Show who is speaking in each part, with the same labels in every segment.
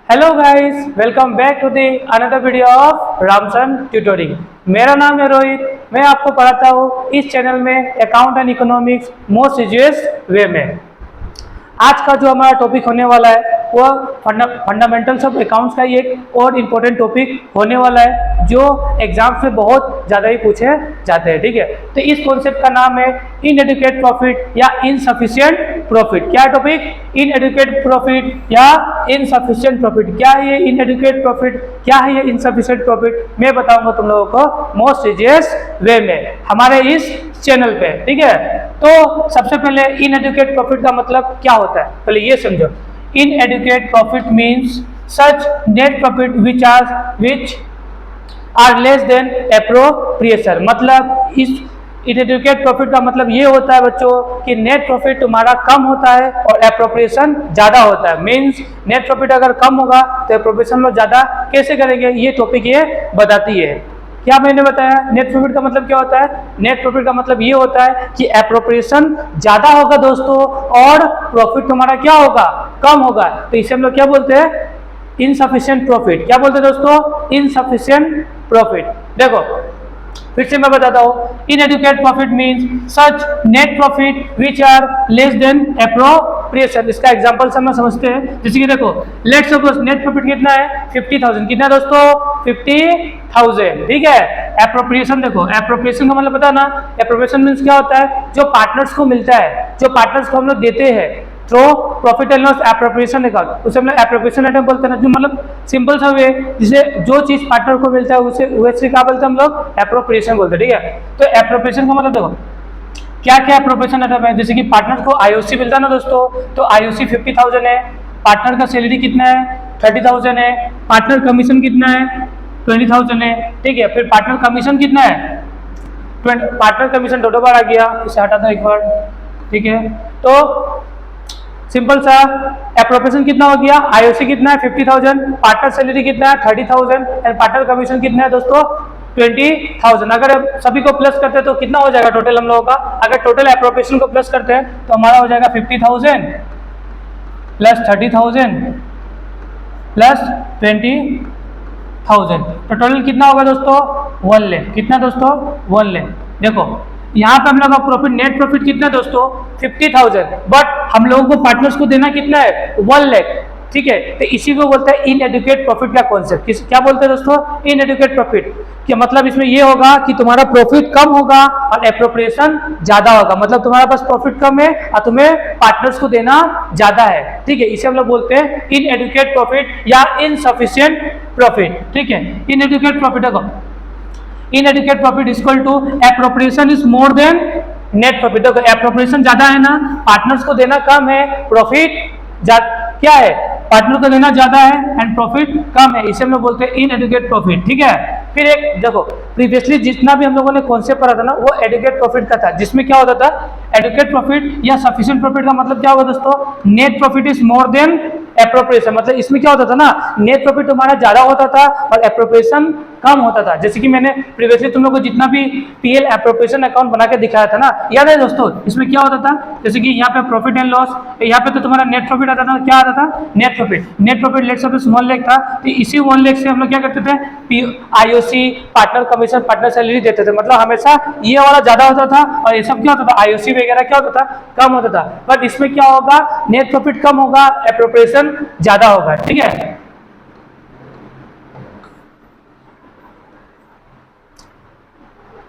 Speaker 1: Hello guys, welcome back to the another video of Ramsan tutoring. मेरा नाम है रोहित। मैं आपको पढ़ाता हूँ इस चैनल में account and economics most easiest way में। आज का जो हमारा टॉपिक होने वाला है वो फंडामेंटल्स ऑफ अकाउंट्स का ही एक और इम्पोर्टेंट टॉपिक होने वाला है जो एग्जाम्स में बहुत ज़्यादा ही पूछे जाते हैं। ठीक है, तो इस कॉन्सेप्ट का नाम है इनएडुकेट प्रॉफिट या इनसफिशिएंट प्रॉफिट। क्या टॉपिक? इनएडुकेट प्रॉफिट या इनसफिशिएंट प्रॉफिट। क्या है ये इनएडुकेट प्रॉफिट, क्या है ये इनसफिशिएंट प्रॉफिट, मैं बताऊंगा तुम लोगों को मोस्ट इजिएस्ट वे में हमारे इस चैनल पे। ठीक है, तो सबसे पहले इनएडुकेट प्रॉफिट का मतलब क्या होता है पहले ये समझो। Inadequate profit means such net profit which are less than appropriation. मतलब इस इनएडुकेट प्रॉफिट का मतलब ये होता है बच्चों कि नेट प्रॉफिट तुम्हारा कम होता है और एप्रोप्रिएशन ज्यादा होता है। मीन्स नेट प्रॉफिट अगर कम होगा तो एप्रोप्रिएशन लोग ज्यादा कैसे करेंगे, ये टॉपिक ये बताती है। क्या मैंने बताया? नेट प्रॉफिट का मतलब क्या होता है? नेट प्रॉफिट का मतलब ये होता है कि एप्रोप्रिएशन ज्यादा होगा दोस्तों और प्रॉफिट तुम्हारा क्या होगा, कम होगा। तो इसे हम लोग क्या बोलते हैं? Insufficient profit. क्या बोलते हैं दोस्तों? Insufficient profit. देखो फिर से मैं बताता हूँ, inadequate profit means such net profit which are less than appropriation. इसका एग्जांपल हम समझते हैं, जैसे कि देखो लेट्स सपोज नेट प्रॉफिट कितना है 50,000। कितना दोस्तों? 50,000। ठीक है, एप्रोप्रिएशन देखो, एप्रोप्रिएशन का मतलब पता ना, एप्रोप्रिएशन मीन्स क्या होता है? जो पार्टनर्स को मिलता है, जो पार्टनर्स को हम लोग देते हैं through profit and loss appropriation account, उसे हम लोग एप्रोप्रिएशन आइटम बोलते हैं ना। जो मतलब सिंपल सा वे जिसे जो चीज पार्टनर को मिलता है उसे वैसे क्या बोलते हैं हम लोग? एप्रोप्रिएशन बोलते हैं। ठीक है, तो एप्रोप्रिएशन का मतलब देखो क्या क्या एप्रोप्रिएशन आइटम है। जैसे कि पार्टनर को आईओसी मिलता है ना दोस्तों, तो आईओसी 50,000 है। पार्टनर का सैलरी कितना है? 30,000 है। पार्टनर कमीशन कितना है? 20,000 है। ठीक है, फिर पार्टनर कमीशन कितना है? पार्टनर कमीशन दो बार आ गया, इसे हटा दो एक बार। ठीक है, तो सिंपल सा एप्रोप्रिएशन कितना हो गया? आईओसी कितना है? 50,000। पार्टनर सैलरी कितना है? 30,000 एंड पार्टनर कमीशन कितना है दोस्तों? 20,000। अगर सभी को प्लस करते हैं तो कितना हो जाएगा टोटल हम लोगों का? अगर टोटल एप्रोप्रिएशन को प्लस करते हैं तो हमारा हो जाएगा 50,000 प्लस 30,000 प्लस 20,000। तो टोटल कितना होगा दोस्तों? 1 लाख। कितना दोस्तों? 1 लाख। देखो यहाँ पे हम लोग का प्रॉफिट, नेट प्रॉफिट कितना दोस्तों? 50,000, बट हम लोगों को पार्टनर्स को देना कितना है? 1 लाख। ठीक है, तो इसी को बोलते हैं इनएडुकेट प्रॉफिट का कॉन्सेप्ट। क्या बोलते हैं दोस्तों? Inadequate profit. क्या मतलब इसमें ये होगा कि तुम्हारा प्रॉफिट कम होगा और एप्रोप्रिएशन ज्यादा होगा। मतलब तुम्हारे पास प्रॉफिट कम है और तुम्हें पार्टनर्स को देना ज्यादा है। ठीक है, इसे हम लोग बोलते हैं इनएडुकेट प्रॉफिट या इनसफिशिएंट प्रॉफिट। ठीक है, इनएडुकेट प्रॉफिट देखो, inadequate profit equal to appropriation is more than net profit. देखो एप्रोप्रिएशन ज्यादा है ना, पार्टनर्स को देना कम है, प्रॉफिट क्या है? पार्टनर को देना ज्यादा है एंड प्रॉफिट कम है। इसे हम लोग बोलते हैं इनएडुकेट प्रॉफिट। ठीक है, फिर एक देखो प्रीवियसली जितना भी हम लोगों ने कॉन्सेप्ट पढ़ा था ना वो एडुकेट प्रॉफिट का था, जिसमें क्या होता था? एडुकेट प्रॉफिट या सफिशिएंट प्रॉफिट का मतलब क्या होगा दोस्तों? Net profit is more then appropriation. मतलब इसमें क्या होता था ना, नेट प्रॉफिट तुम्हारा ज्यादा होता था और एप्रोप्रिएशन कम होता था। जैसे कि मैंने प्रीवियसली तुम लोग को जितना भी पीएल एप्रोप्रिएशन अकाउंट बना के दिखाया था ना, याद है दोस्तों? इसमें क्या होता था? जैसे कि यहाँ पे प्रॉफिट एंड लॉस, यहाँ पे तो तुम्हारा नेट प्रॉफिट आता था। क्या आता था? Net profit. Net profit let's suppose 1 lakh था, तो इसी 1 लाख से हम लोग क्या करते थे? IOC, partner commission, partner salary देते थे। मतलब हमेशा ये वाला ज्यादा होता था और ये सब क्या होता था? आईओसी वगैरह क्या होता था? कम होता था। बट इसमें क्या होगा? नेट प्रॉफिट कम होगा, एप्रोप्रिएशन ज्यादा होगा। ठीक है,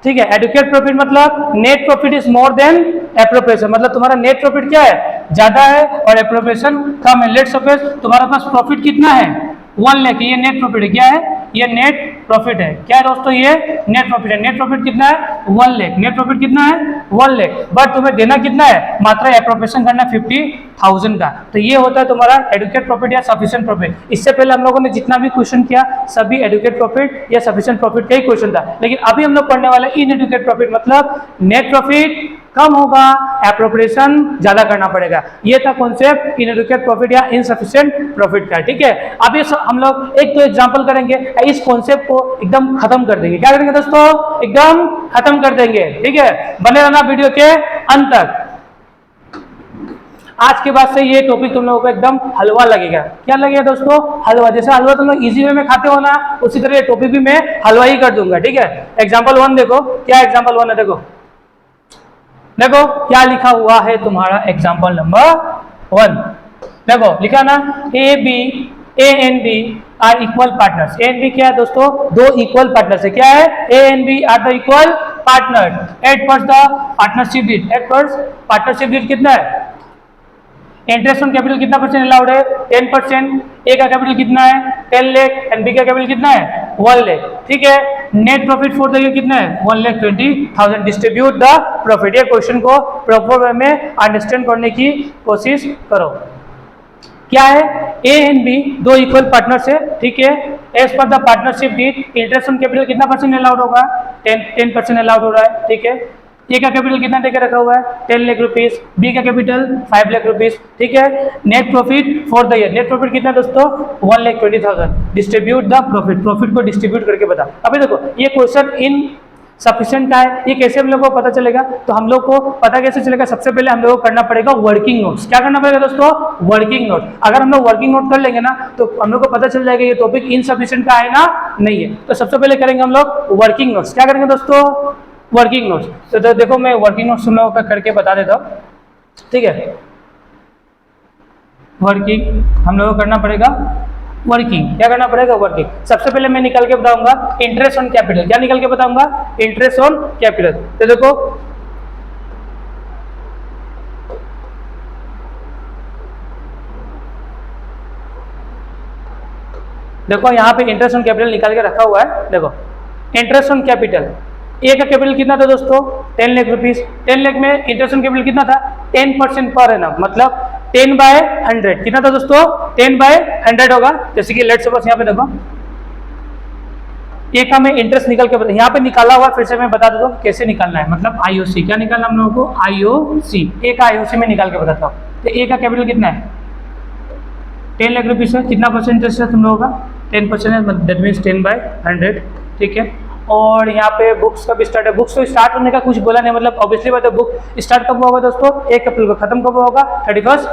Speaker 1: ठीक है, एडुकेट प्रॉफिट मतलब net profit is more then appropriation. मतलब तुम्हारा नेट प्रॉफिट क्या है? ज्यादा है और एप्रोप्रिएशन कम है। लेट्स सपोज तुम्हारे पास प्रॉफिट कितना है? 1 लाख। ये नेट प्रॉफिट है। क्या है? ये नेट प्रॉफिट है। क्या है दोस्तों? ये नेट प्रॉफिट है। नेट प्रॉफिट कितना है? 1 लाख। नेट प्रॉफिट कितना है? 1 लाख। बट तुम्हें देना कितना है? मात्र एप्रोप्रिएशन करना 50,000 का। तो ये होता है तुम्हारा एडुकेट प्रॉफिट या सफिशिएंट प्रॉफिट। इससे पहले हम लोगों ने जितना भी क्वेश्चन किया सभी एडुकेट प्रॉफिट या सफिशिएंट प्रॉफिट का ही क्वेश्चन था। लेकिन अभी हम लोग पढ़ने वाले इनएडुकेट प्रॉफिट, मतलब नेट प्रॉफिट कम होगा, एप्रोप्रिएशन ज्यादा करना पड़ेगा। ये था कॉन्सेप्ट इनएडुकेट प्रॉफिट या इनसफिशिएंट प्रॉफिट का। ठीक है, अभी हम लोग एक तो एग्जांपल करेंगे, इस कॉन्सेप्ट को एकदम खत्म कर देंगे। क्या करेंगे दोस्तों? एकदम खत्म कर देंगे। ठीक है, बने रहना वीडियो के अंत तक। आज के बाद से ये टॉपिक तुम लोगों को एकदम हलवा लगेगा। क्या लगेगा दोस्तों? हलवा। जैसे हलवा तुम लोग इजी वे में खाते हो ना, उसी तरह ये टॉपिक भी मैं हलवा ही कर दूंगा। ठीक है, एग्जाम्पल 1 देखो, क्या एग्जाम्पल 1 है, देखो देखो क्या लिखा हुआ है तुम्हारा एग्जाम्पल नंबर 1। देखो लिखा ना, A and B are equal partners. A and B क्या है दोस्तों? दो इक्वल पार्टनर्स है। क्या है? A and B are the equal partner at first the partnership deed. At first partnership deed कितना है? इंटरेस्ट ऑन कैपिटल कितना परसेंट अलाउड है? 10%। ए का कैपिटल कितना है? 10 लाख एंड बी का कैपिटल कितना है? 1 लाख। ठीक है, net profit for the year कितना है? 1,20,000। Distribute the profit. ये क्वेश्चन को प्रॉपर वे में अंडरस्टैंड करने की कोशिश करो। क्या है? ए एंड बी दो इक्वल पार्टनर्स है। ठीक है, as per the partnership deed interest on capital कितना परसेंट अलाउड होगा? 10% अलाउड हो रहा है। ठीक है, ए का कैपिटल कितना देकर रखा हुआ है? 10 लाख रुपीस। बी का कैपिटल 5 लाख रुपीस। ठीक है, net profit for the year, net profit कितना दोस्तों? 1,20,000। डिस्ट्रीब्यूट द प्रॉफिट, प्रॉफिट को डिस्ट्रीब्यूट करके बता। अभी देखो ये क्वेश्चन इन सफिशिएंट का है, ये कैसे हम लोग को पता चलेगा? तो हम लोग को पता कैसे चलेगा? सबसे पहले हम लोग को करना पड़ेगा वर्किंग नोट्स। क्या करना पड़ेगा दोस्तों? Working note. अगर हम लोग वर्किंग नोट कर लेंगे ना, तो हम लोग को पता चल जाएगा ये टॉपिक इनसफिशिएंट का है ना नहीं है। तो सबसे पहले करेंगे हम लोग वर्किंग नोट्स। क्या करेंगे दोस्तों? Working notes. तो देखो मैं वर्किंग नोट्स तुम लोगों का करके बता देता हूँ। ठीक है, वर्किंग हम लोगों को करना पड़ेगा वर्किंग। क्या करना पड़ेगा? वर्किंग। सबसे पहले मैं निकल के बताऊंगा इंटरेस्ट ऑन कैपिटल। क्या निकल के बताऊंगा? Interest on capital. तो देखो देखो यहाँ पे इंटरेस्ट ऑन कैपिटल निकाल के रखा हुआ है। देखो इंटरेस्ट ऑन कैपिटल, ए का कैपिटल कितना था दोस्तों? 10 लाख रुपीस। 10 लाख में इंटरेस्ट ऑन कैपिटल कितना था? 10% पर एनम, मतलब 10/100 कितना था दोस्तों? 10/100 होगा। जैसे कि लेट्स सपोज यहाँ पे देखो ए का मैं इंटरेस्ट निकल के यहाँ पे निकाला हुआ, फिर से मैं बता देता हूँ कैसे निकालना है। मतलब आईओसी, क्या निकालना हम लोगों को? आईओसी। ए का आईओसी में निकाल के बताता हूँ। तो ए का कैपिटल कितना है? 10 लाख रुपीस है। कितना परसेंट इंटरेस्ट है तुम लोगों का? 10% है, दैट मीन्स 10/100। ठीक है, और यहाँ पे बुक्स कब स्टार्ट है? बुक्स तो स्टार्ट होने का कुछ बोला नहीं, मतलब ऑब्वियसली बात है बुक स्टार्ट कब होगा दोस्तों? 1 अप्रैल को। खत्म कब होगा? 31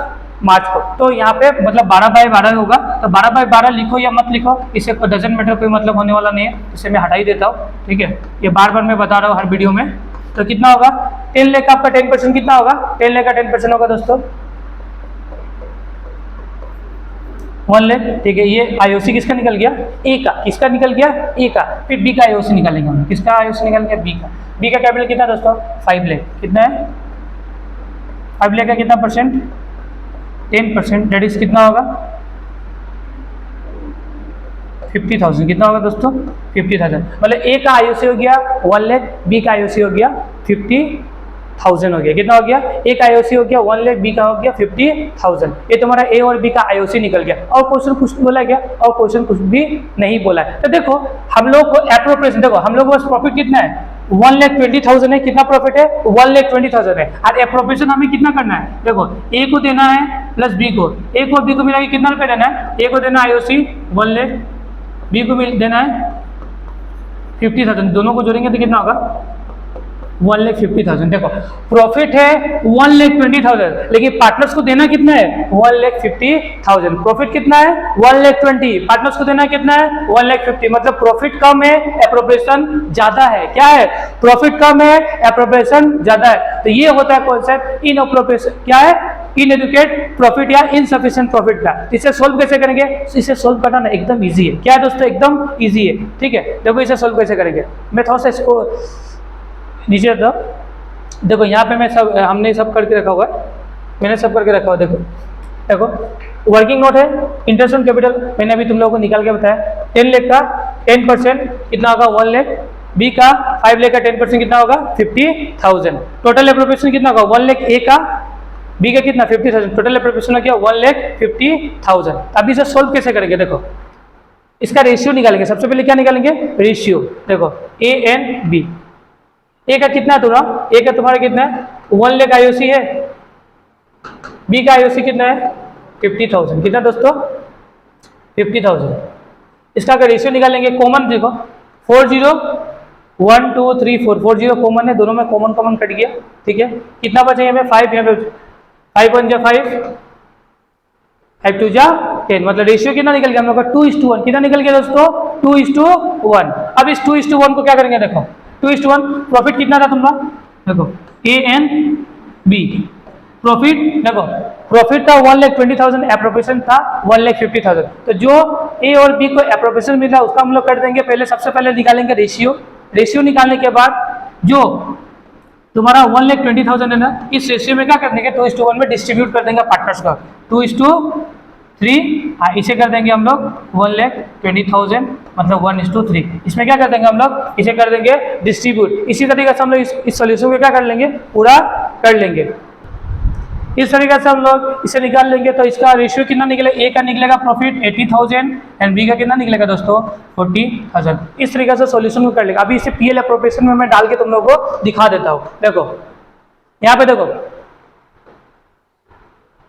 Speaker 1: मार्च को। तो यहाँ पे मतलब 12/12 होगा। तो 12/12 लिखो या मत लिखो, इससे डजंट मैटर, कोई मतलब होने वाला नहीं है। इसे मैं हटा ही देता हूँ। ठीक है, ये बार बार मैं बता रहा हूँ हर वीडियो में। तो कितना होगा? 10 लाख का आपका 10% कितना होगा? 10 लाख का 10% होगा दोस्तों 1 लाख। ठीक है, ये आईओसी किसका निकल गया? ए का। किसका निकल गया? ए का। फिर बी का आईओसी निकालेंगे हम। किसका आईओसी निकल गया? बी का। बी का कैपिटल कितना दोस्तों? 5 लाख। कितना है? 5 लाख का कितना परसेंट? 10%, डेट इज कितना होगा? 50,000। कितना होगा दोस्तों? 50,000। मतलब ए का आईओसी हो गया 1 लाख, बी का आईओसी हो गया 50,000 हो गया। कितना हो गया? ए का आईओसी हो गया 1 लाख, बी का हो गया 50,000। ये तुम्हारा ए और बी का आईओसी निकल गया। और क्वेश्चन कुछ बोला गया? और क्वेश्चन कुछ भी नहीं बोला है। तो देखो हम लोग को एप्रोप्रिएशन, देखो हम लोग को बस प्रॉफिट कितना है? 1,20,000 है। कितना प्रॉफिट है? 1,20,000 है। और एप्रोप्रिएशन हमें कितना करना है? देखो ए को देना है प्लस बी को, ए को बी को मिला के कितना रुपया देना है? ए को देना आईओसी 1 लाख, बी को देना है 50,000। दोनों को जोड़ेंगे तो कितना होगा? 1,50,000। देखो प्रॉफिट है 1,20,000, लेकिन पार्टनर्स को देना कितना है? 1,50,000। प्रॉफिट कितना है? 1,20,000। पार्टनर्स को देना कितना है? 1,50,000। मतलब प्रॉफिट कम है, एप्रोप्रिएशन ज्यादा है। क्या है? प्रॉफिट कम है, एप्रोप्रिएशन ज्यादा है। तो ये होता है कॉन्सेप्ट इन एप्रोप्रिएशन, क्या है? इनएडुकेट प्रॉफिट या इनसफिशिएंट प्रॉफिट का। इसे सोल्व कैसे करेंगे? इसे सोल्व करना ना एकदम इजी है। क्या है दोस्तों? एकदम इजी है। ठीक है, देखो इसे सोल्व कैसे करेंगे। मैं थोड़ा सा इसको नीचे रखता हूं। देखो यहाँ पे मैं सब हमने सब करके रखा हुआ है, मैंने सब करके रखा हुआ। देखो देखो वर्किंग नोट है, इंटरेस्ट ऑन कैपिटल मैंने अभी तुम लोगों को निकाल के बताया। 10 लाख का 10% कितना होगा? 1 लाख। बी का 5 लाख का 10% कितना होगा? 50,000। टोटल एप्रोप्रिएशन कितना होगा? 1 लाख ए का, बी का कितना? 50,000। टोटल एप्रोप्रिएशन हो गया 1,50,000। अब इसे सोल्व कैसे करेंगे? देखो इसका रेशियो निकालेंगे। सबसे पहले क्या निकालेंगे? रेशियो। देखो ए एंड बी। ए का कितना तुम्हारा? ए का तुम्हारा कितना है? 1 लाख आईओसी है। बी का आईओसी कितना है? 50,000। कितना दोस्तों? 50,000। इसका अगर रेशियो निकालेंगे, कॉमन देखो 40 1 2 3 4 40 कॉमन है, दोनों में कॉमन कॉमन कट गया। ठीक है, कितना बचा यहाँ पे? 5। यहाँ पे 5 1 जा 5, 5 2 जा 10, मतलब रेशियो कितना निकल गया हम लोग का 2:1। कितना निकल गया दोस्तों? 2:1। अब इस 2:1 को क्या करेंगे? देखो 2:1 प्रॉफिट कितना था तुम्हारा? देखो ए एन बी प्रॉफिट, देखो प्रॉफिट था 1,20,000, एप्रोप्रिएशन था 1,50,000। तो जो ए और बी को एप्रोप्रिएशन मिला उसका हम लोग कर देंगे पहले, सबसे पहले निकालेंगे रेशियो। रेशियो निकालने के बाद जो तुम्हारा 1,20,000 है ना, इस रेशियो में क्या कर देंगे? 2:1 में डिस्ट्रीब्यूट कर देंगे पार्टनर्स का, 2:3। इसे कर देंगे हम लोग 1,20,000 मतलब 1:3। इसमें क्या कर देंगे हम लोग? इसे कर देंगे डिस्ट्रीब्यूट। इसी तरीके से हम लोग इस सॉल्यूशन को क्या कर लेंगे? पूरा कर लेंगे। इस तरीके से हम लोग इसे निकाल लेंगे। तो इसका रेशियो कितना निकलेगा? ए का निकलेगा प्रॉफिट 80,000 एंड बी का कितना निकलेगा दोस्तों? 40,000। इस तरीके से सॉल्यूशन को कर लेंगे। अभी इसे पीएल एप्रोप्रिएशन में मैं डाल के तुम लोगों को दिखा देता हूँ। देखो यहाँ पे देखो,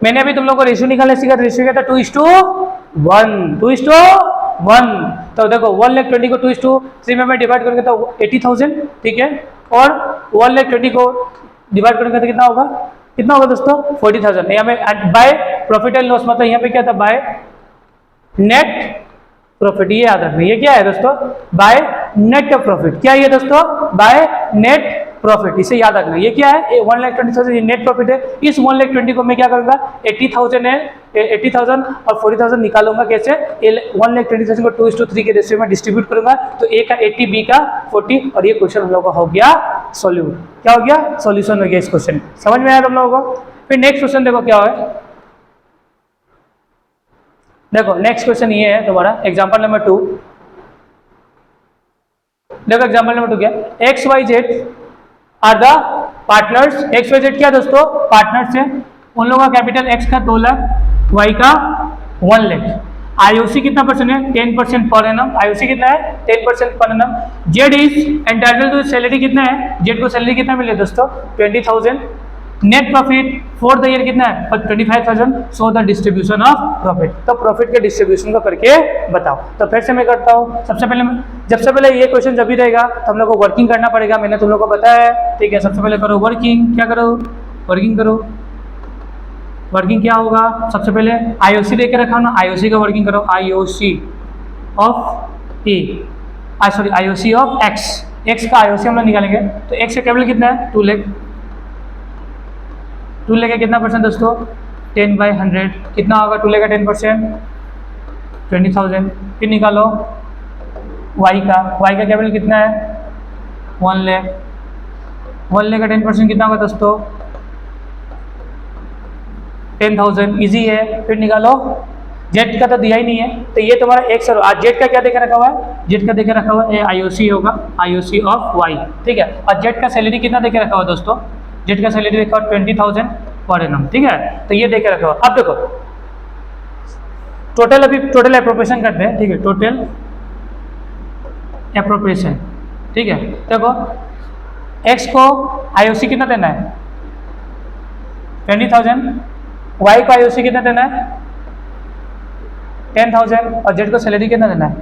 Speaker 1: मैंने अभी तुम लोग को रेशियो निकालने सीखा। रेशियो क्या था? 2:1, 2:1। तो देखो 1,20,000 को 2:3 में मैं डिवाइड करूंगा तो 80,000, ठीक है। और 1,20,000 को डिवाइड करूंगा तो कितना होगा? कितना होगा दोस्तों? 40,000। यहाँ में बाय प्रॉफिट एंड लॉस, मतलब यहाँ पे क्या था? By net profit. ये याद रखना, ये क्या है दोस्तों? By net profit. क्या ये दोस्तों? By net profit. इसे याद रखना, ये क्या है? 1,20,000 ये नेट प्रॉफिट है। इस 1,20,000 को मैं क्या करूंगा? 80,000 है, 80,000 और 40,000 निकालूंगा। कैसे? 1,20,000 को 2:3 के रेशियो में डिस्ट्रीब्यूट करूंगा। तो ए का 80, बी का 40, और ये क्वेश्चन हम लोग का हो गया सॉल्यूट। क्या हो गया? सॉल्यूशन हो गया इस क्वेश्चन। समझ में आया तुम लोगों को? फिर नेक्स्ट क्वेश्चन देखो क्या है। देखो नेक्स्ट क्वेश्चन ये है तुम्हारा एग्जांपल नंबर 2। देखो एग्जांपल नंबर 2 क्या? XYZ are the partners. XYZ क्या दोस्तों? पार्टनर्स है। उन लोगों का कैपिटल X का 2 लाख, Y का 1 लाख। IOC कितना परसेंट है? 10% पर एनम। IOC कितना है? 10% per annum. Z is entitled to salary कितना है? Z को सैलरी कितना मिले दोस्तों? 20,000। Net profit for the year कितना है? 25,000। So the distribution of profit. तो प्रॉफिट के डिस्ट्रीब्यूशन को करके बताओ। तो फिर से मैं करता हूँ। सबसे पहले ये क्वेश्चन जब भी रहेगा तो हम लोग को वर्किंग करना पड़ेगा। मैंने तुम लोग को बताया है, ठीक है। सबसे पहले करो वर्किंग। क्या करो? वर्किंग करो। वर्किंग क्या होगा? सबसे पहले IOC लेके रखा ना, IOC का वर्किंग करो। IOC of A, sorry IOC of X। X का IOC हम लोग निकालेंगे। तो X का कैपिटल कितना है? 2 लाख। 2 लाख का कितना परसेंट दोस्तों? 10/100। कितना होगा 2 लाख का 10%? 20,000। फिर निकालो Y का कैपिटल कितना है? 1 लाख। 1 लाख का 10% कितना होगा दोस्तों? 10,000। इजी है। फिर निकालो Z का तो दिया ही नहीं है, तो ये तुम्हारा X और Z का क्या देखे रखा हुआ है? Z का देखे रखा हुआ है IOC होगा, IOC ऑफ Y, ठीक है। और Z का सैलरी कितना देखे रखा हुआ है दोस्तों? Z का सैलरी देखा 20,000 पर एनम, ठीक है। तो ये देखे रखा हुआ। अब देखो टोटल एप्रोप्रिएशन करते हैं, ठीक है। टोटल एप्रोप्रिएशन, ठीक है। देखो X को IOC कितना देना है? 20,000। Y को IOC कितना देना है? 10,000। और Z को सैलरी कितना देना है?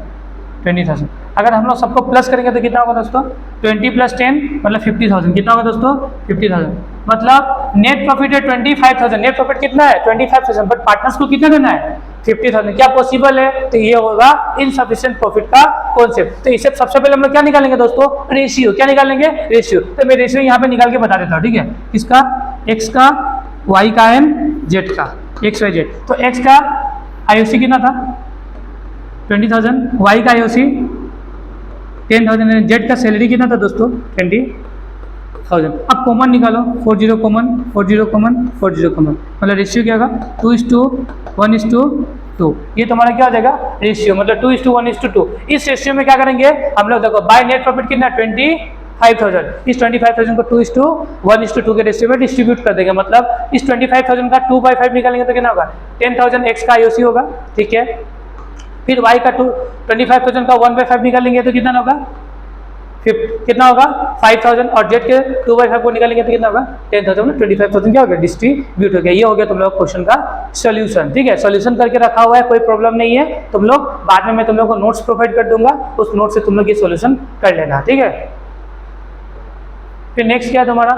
Speaker 1: 20,000। अगर हम लोग सबको प्लस करेंगे तो कितना होगा दोस्तों? 20 + 10 मतलब 50,000। कितना होगा दोस्तों? 50,000। मतलब नेट प्रॉफिट है 25,000। नेट प्रॉफिट कितना है? 25,000। बट पार्टनर्स को कितना देना है? 50,000। क्या पॉसिबल है? तो ये होगा इनसफिशिएंट प्रॉफिट का कॉन्सेप्ट। तो इसे सबसे पहले हम लोग क्या निकालेंगे दोस्तों? रेशियो। क्या निकालेंगे? रेशियो। तो मैं रेशियो यहाँ पे निकाल के बता देता हूँ, ठीक है। किसका? X का, Y का एंड Z का, XYZ। तो X का IOC कितना था? 20,000। Y का IOC 10,000। Z का सैलरी कितना था दोस्तों? 20,000। अब कॉमन निकालो, 40 कॉमन, 40 कॉमन, 40 कॉमन, मतलब रेशियो क्या होगा? 2:1:2। ये तुम्हारा क्या हो जाएगा? रेशियो, मतलब 2:1:2। इस रेशियो में क्या करेंगे हम लोग? देखो बाय नेट प्रॉफिट कितना? 25,000। इस 25,000 को 2:1:2 के रेशियो में डिस्ट्रीब्यूट कर देंगे। मतलब इस 25,000 का 2/5 निकालेंगे तो कितना होगा? 10,000 X का IOC होगा, ठीक है। फिर Y का 25,000 का 1/5 निकालेंगे तो कितना होगा? कितना होगा? 5,000। और Z के 2/5 को निकालेंगे तो कितना होगा? 10,000। 25,000 क्या हो गया? डिस्ट्रीब्यूट हो गया। ये हो गया तुम लोग क्वेश्चन का सोल्यूशन, ठीक है। सोल्यूशन करके रखा हुआ है, कोई प्रॉब्लम नहीं है। तुम लोग बाद में मैं तुम लोग को नोट्स प्रोवाइड कर दूंगा, उस नोट से तुम लोग ये सोल्यूशन कर लेना, ठीक है। फिर नेक्स्ट क्या है तुम्हारा?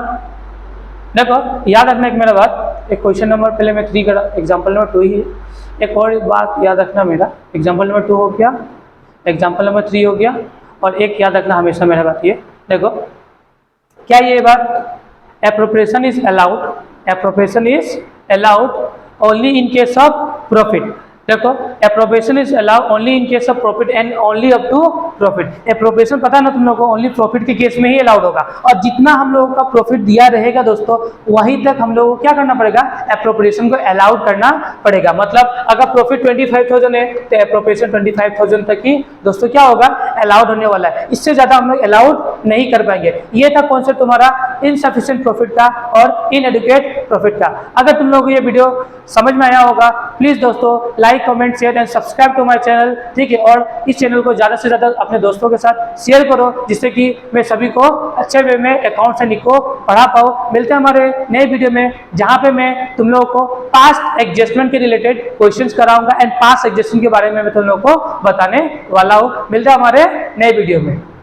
Speaker 1: देखो याद रखना एक मेरा बात, एक क्वेश्चन नंबर पहले मैं 3 करा, एग्जाम्पल नंबर 2 ही है। एक और बात याद रखना मेरा, एग्जाम्पल नंबर 2 हो गया, एग्जाम्पल नंबर 3 हो गया, और एक याद रखना हमेशा मेरा बात ये देखो, क्या ये बात appropriation is allowed, appropriation is allowed only in case of profit. देखो appropriation is allowed only in case of profit and only up to profit. Appropriation पता ना तुम लोगों को, ओनली प्रॉफिट के केस में ही अलाउड होगा, और जितना हम लोगों का प्रॉफिट दिया रहेगा दोस्तों वहीं तक हम लोगों को क्या करना पड़ेगा, एप्रोप्रिएशन को अलाउड करना पड़ेगा। मतलब अगर प्रॉफिट 25,000 है तो एप्रोप्रिएशन 25,000 तक ही दोस्तों क्या होगा, अलाउड होने वाला है, इससे ज्यादा हम लोग अलाउड नहीं कर पाएंगे। ये था कॉन्सेप्ट तुम्हारा इनसफिशिएंट प्रॉफिट का और इनएडुकेट प्रॉफिट का। अगर तुम लोगों को ये वीडियो समझ में आया होगा, प्लीज दोस्तों like, comment, share and subscribe to my channel, ठीक है। और इस चैनल को ज्यादा से ज्यादा अपने दोस्तों के साथ शेयर करो, जिससे कि मैं सभी को अच्छे वे में अकाउंट्स एंड इको पढ़ा पाऊँ। मिलते हैं हमारे नए वीडियो में, जहां पे मैं तुम लोगों को पास्ट एडजस्टमेंट के रिलेटेड क्वेश्चंस कराऊंगा एंड पास्ट एडजस्टमेंट के बारे में मैं तुम लोगों को बताने वाला हूँ। मिलते हैं हमारे नए वीडियो में।